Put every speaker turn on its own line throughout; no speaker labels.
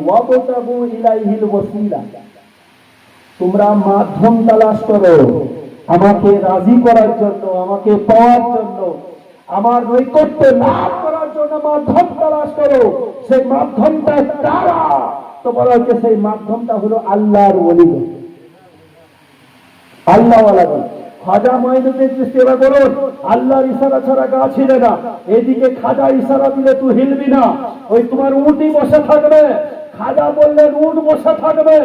ওয়াবতাগু ইলাইহিল ওয়াসিলা, তোমরা মাধ্যম তালাশ করো আমাকে রাজি করার জন্য, আমাকে পাওয়ার জন্য, আমার নৈকট্য লাভ করার জন্য মাধ্যম তালাশ করো। সেই মাধ্যমটা দ্বারা তো বলা হচ্ছে, সেই মাধ্যমটা হলো আল্লাহর ওলি, আল্লাহ ওয়ালাগণ। খাজা মাইনুদ্দিন চিশতিয়া বলুন, আল্লাহর ইশারা ছাড়া গা ছিলে না। এদিকে খাজা ইশারা দিলে তুই হিলবি না, ওই তোমার উটই বসে থাকবে। খাজা বললেন উট বসে থাকবে,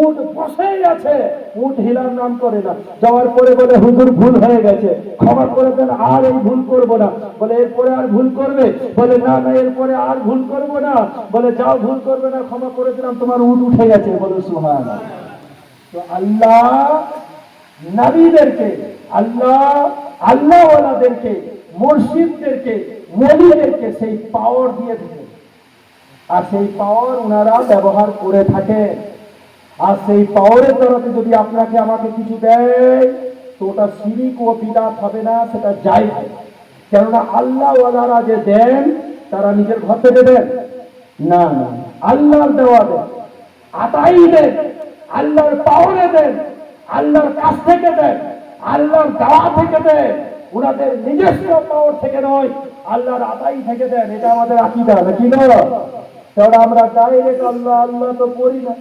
উট বসেই আছে, উট হিলার নাম করে না। যাওয়ার পরে বলে হুজুর ভুল হয়ে গেছে, ক্ষমা করে দেন, আর এই ভুল করবো না। বলে এরপরে আর ভুল করবে? বলে না না, এরপরে আর ভুল করবো না। বলে যাও, ভুল করবে না, ক্ষমা করে দিলাম, তোমার উট উঠে গেছে। বলে সুবহানাল্লাহ। তো আল্লাহ নবীদেরকে, আল্লাহ আল্লাহওয়ালাদেরকে, মুর্শিদদেরকে, ওলিদেরকে সেই পাওয়ার দিয়ে দিতেন, আর সেই পাওয়ার ওনারা ব্যবহার করে থাকে। আর সেই পাওয়ারের তরফে যদি আপনাকে আমাকে কিছু দেয়, তো ওটা শিরিক ও বিদআত হবে না, সেটা জায়েজ। কেননা আল্লাহওয়ালারা যে দেন, তারা নিজের ঘর থেকে দেন না, না, আল্লাহর দেওয়া দেন, আতাই দেন, আল্লাহর পাওয়ারে দেন, আল্লাহর কাছ থেকে দেন, আল্লাহর দেওয়া থেকে দেন, ওনাদের নিজস্ব পাওয়ার থেকে নয়, আল্লাহর আতাই থেকে দেন। এটা আমাদের আকীদা, নাকি না? তাহলে আমরা ডাইরেক্ট আল্লাহ আল্লাহ তো করি না।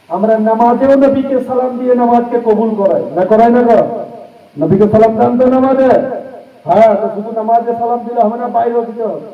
আমরা নামাজেও নবীকে সালাম দিয়ে নামাজকে কবুল করাই, না করাই না? নবীকে সালাম দান তো নামাজে। হ্যাঁ, তো শুধু নামাজে সালাম দিলে হবে না, বাইরেও দিতে হবে।